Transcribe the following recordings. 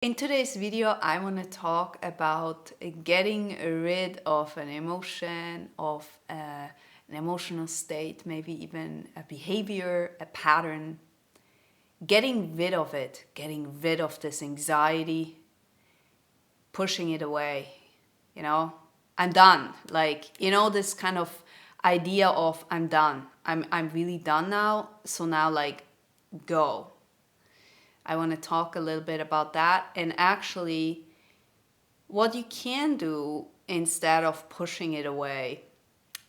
In today's video, I want to talk about getting rid of an emotion, of an emotional state, maybe even a behavior, a pattern, getting rid of it, getting rid of this anxiety, pushing it away. You know, I'm done. This kind of idea of I'm done. I'm really done now. So now, go. I want to talk a little bit about that and actually what you can do instead of pushing it away,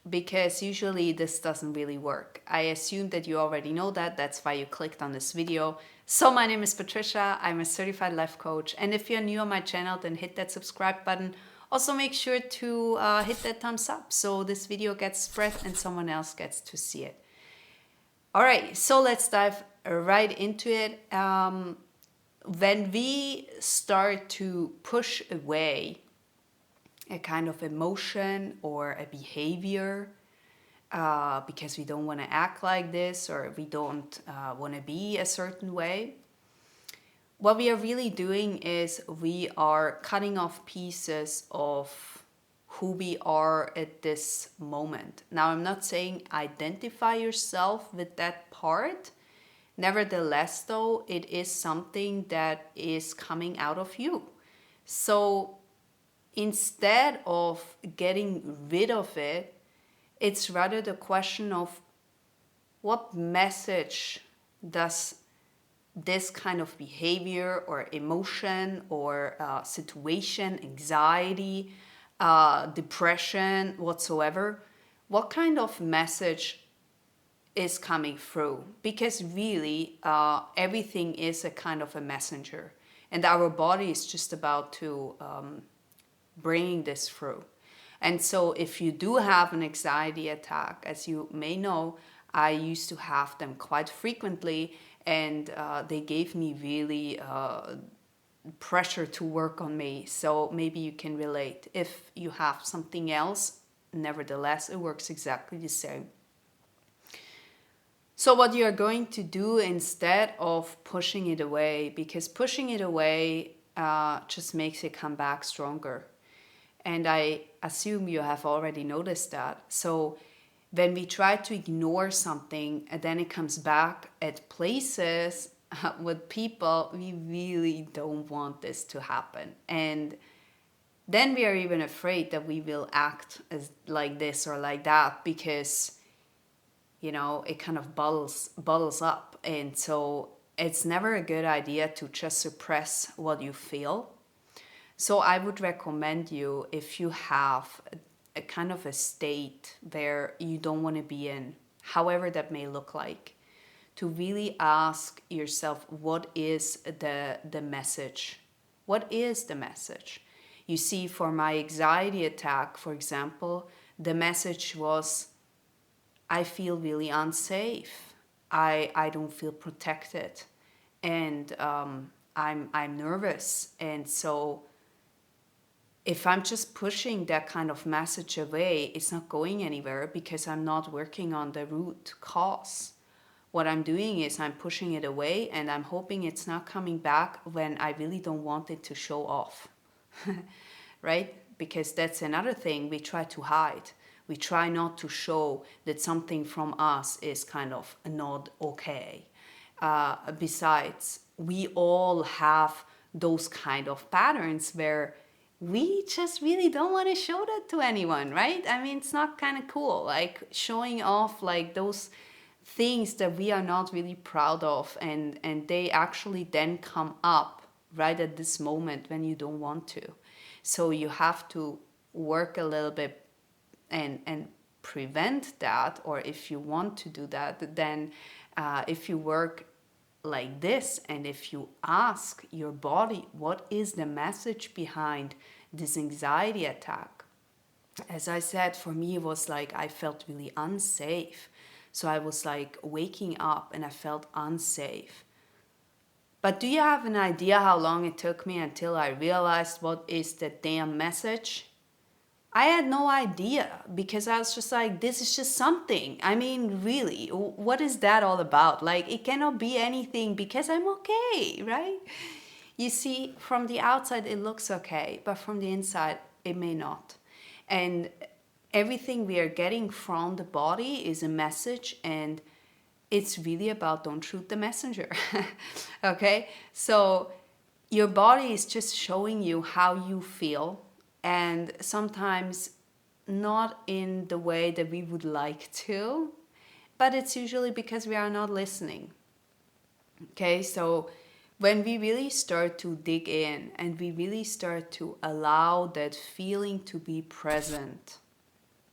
because usually this doesn't really work. I assume that you already know that. That's why you clicked on this video. So my name is Patricia. I'm a certified life coach. And if you're new on my channel, then hit that subscribe button. Also make sure to hit that thumbs up so this video gets spread and someone else gets to see it. All right, so let's dive right into it. When we start to push away a kind of emotion or a behavior because we don't want to act like this or we don't want to be a certain way, what we are really doing is we are cutting off pieces of who we are at this moment. Now, I'm not saying identify yourself with that part. Nevertheless, though, it is something that is coming out of you. So instead of getting rid of it, it's rather the question of what message does this kind of behavior or emotion or situation, anxiety, depression, whatsoever, what kind of message is coming through? Because really, everything is a kind of a messenger, and our body is just about to bring this through. And so if you do have an anxiety attack, as you may know, I used to have them quite frequently, and they gave me really pressure to work on me. So maybe you can relate. If you have something else, nevertheless, it works exactly the same. So what you are going to do instead of pushing it away, because pushing it away just makes it come back stronger. And I assume you have already noticed that. So when we try to ignore something and then it comes back at places with people, we really don't want this to happen. And then we are even afraid that we will act as like this or like that because, it kind of bottles up. And so it's never a good idea to just suppress what you feel. So I would recommend you, if you have a kind of a state where you don't want to be in, however that may look like, to really ask yourself, what is the message? What is the message? You see, for my anxiety attack, for example, the message was, I feel really unsafe. I don't feel protected, and I'm nervous. And so if I'm just pushing that kind of message away, it's not going anywhere because I'm not working on the root cause. What I'm doing is I'm pushing it away and I'm hoping it's not coming back when I really don't want it to show off, right? Because that's another thing we try to hide. We try not to show that something from us is kind of not okay. Besides, we all have those kind of patterns where we just really don't want to show that to anyone, right? I mean, it's not kind of cool, like showing off like those things that we are not really proud of, and they actually then come up right at this moment when you don't want to. So you have to work a little bit and prevent that, or if you want to do that, then if you work like this and if you ask your body what is the message behind this anxiety attack. As I said, for me it was like I felt really unsafe. So I was like waking up and I felt unsafe. But do you have an idea how long it took me until I realized what is the damn message? I had no idea, because I was just like, this is just something. I mean, really, what is that all about? Like, it cannot be anything because I'm okay, right? You see, from the outside it looks okay, but from the inside it may not. And everything we are getting from the body is a message, and it's really about don't shoot the messenger. Okay? So your body is just showing you how you feel, and sometimes not in the way that we would like to, but it's usually because we are not listening. Okay, so when we really start to dig in and we really start to allow that feeling to be present,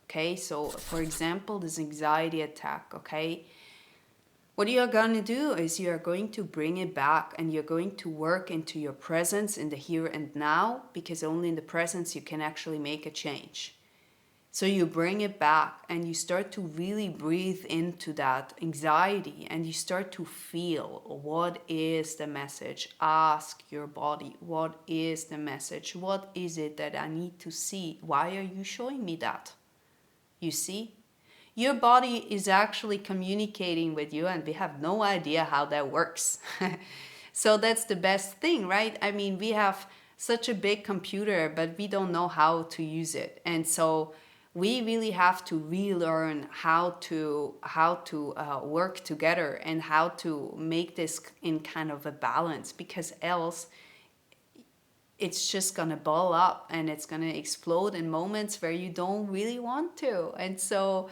okay, so for example, this anxiety attack, okay, what you are going to do is you are going to bring it back and you're going to work into your presence in the here and now, because only in the presence you can actually make a change. So you bring it back and you start to really breathe into that anxiety and you start to feel, what is the message? Ask your body, what is the message? What is it that I need to see? Why are you showing me that? You see? Your body is actually communicating with you and we have no idea how that works. So that's the best thing, right? I mean, we have such a big computer, but we don't know how to use it. And so we really have to relearn how to work together and how to make this in kind of a balance, because else it's just gonna ball up and it's gonna explode in moments where you don't really want to. And so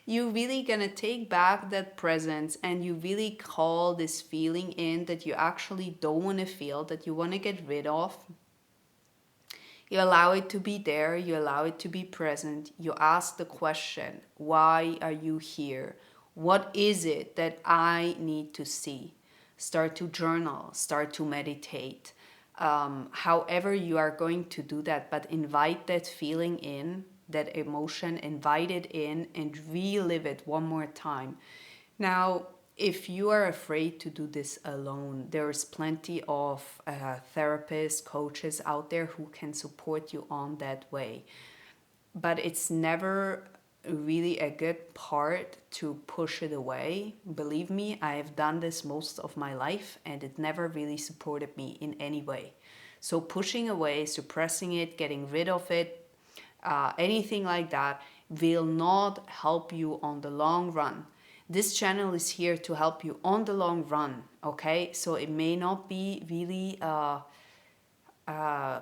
you really gonna take back that presence and you really call this feeling in that you actually don't want to feel, that you want to get rid of. You allow it to be there, you allow it to be present. You ask the question, why are you here? What is it that I need to see? Start to journal, start to meditate. However you are going to do that, but invite that feeling in, that emotion, invite it in and relive it one more time. Now, if you are afraid to do this alone, there's plenty of therapists, coaches out there who can support you on that way. But it's never really a good part to push it away. Believe me, I have done this most of my life and it never really supported me in any way. So pushing away, suppressing it, getting rid of it, anything like that will not help you on the long run. This channel is here to help you on the long run, okay? So it may not be really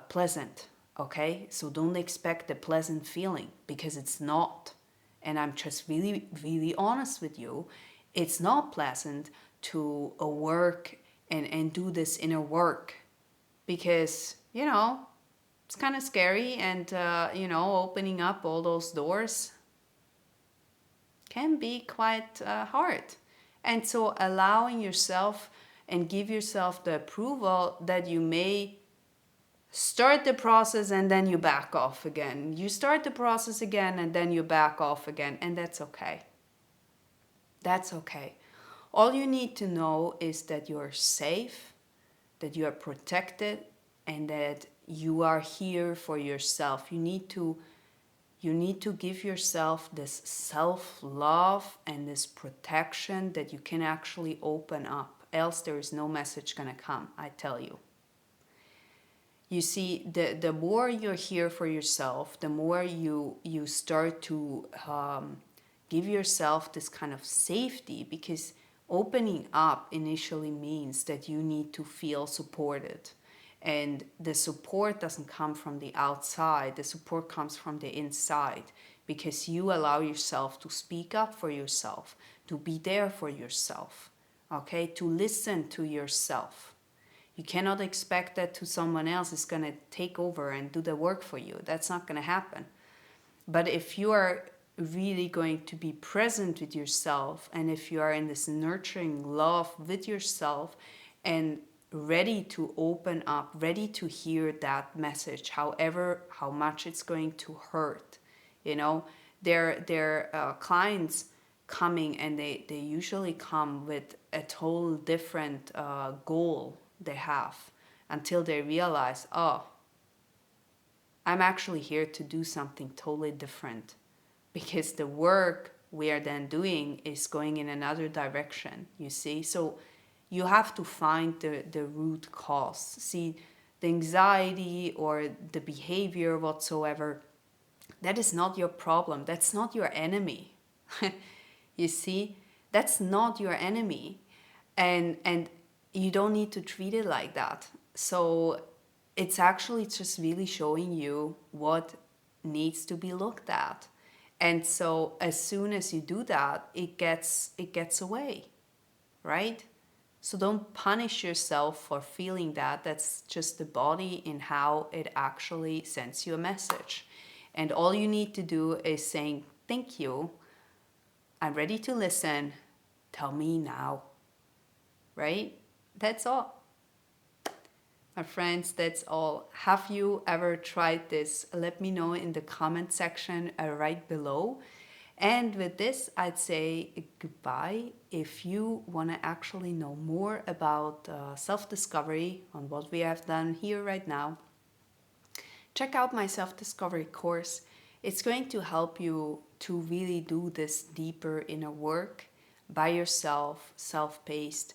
pleasant, okay? So don't expect a pleasant feeling, because it's not. And I'm just really, really honest with you. It's not pleasant to work and do this inner work, because, you know, it's kind of scary, and, you know, opening up all those doors can be quite hard. And so allowing yourself and give yourself the approval that you may start the process and then you back off again. You start the process again and then you back off again, and that's okay. That's okay. All you need to know is that you're safe, that you are protected, and that you are here for yourself. You need to give yourself this self-love and this protection that you can actually open up. Else there is no message gonna come, I tell you. You see, the more you're here for yourself, the more you start to give yourself this kind of safety, because opening up initially means that you need to feel supported. And the support doesn't come from the outside, the support comes from the inside, because you allow yourself to speak up for yourself, to be there for yourself, okay, to listen to yourself. You cannot expect that to someone else is going to take over and do the work for you. That's not going to happen. But if you are really going to be present with yourself, and if you are in this nurturing love with yourself and ready to open up, ready to hear that message, however, how much it's going to hurt, you know, their clients coming, and they usually come with a total different goal they have, until they realize, oh, I'm actually here to do something totally different, because the work we are then doing is going in another direction, you see. So You have to find the root cause. See, the anxiety or the behavior whatsoever, that is not your problem. That's not your enemy. You see, that's not your enemy. And you don't need to treat it like that. So it's actually just really showing you what needs to be looked at. And so as soon as you do that, it gets away, right? So don't punish yourself for feeling that. That's just the body in how it actually sends you a message. And all you need to do is saying, thank you, I'm ready to listen, tell me now, right? That's all. My friends, that's all. Have you ever tried this? Let me know in the comment section right below. And with this, I'd say goodbye. If you want to actually know more about self-discovery on what we have done here right now, check out my self-discovery course. It's going to help you to really do this deeper inner work by yourself, self-paced.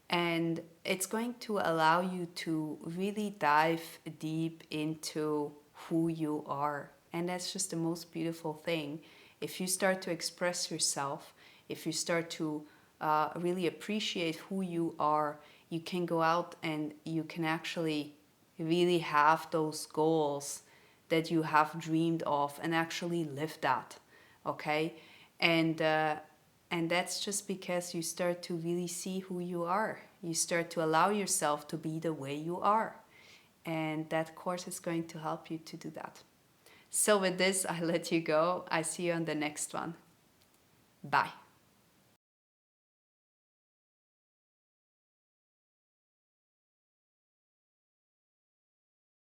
And it's going to allow you to really dive deep into who you are. And that's just the most beautiful thing. If you start to express yourself, if you start to really appreciate who you are, you can go out and you can actually really have those goals that you have dreamed of and actually live that, okay? And that's just because you start to really see who you are. You start to allow yourself to be the way you are. And that course is going to help you to do that. So with this, I let you go. I see you on the next one. Bye.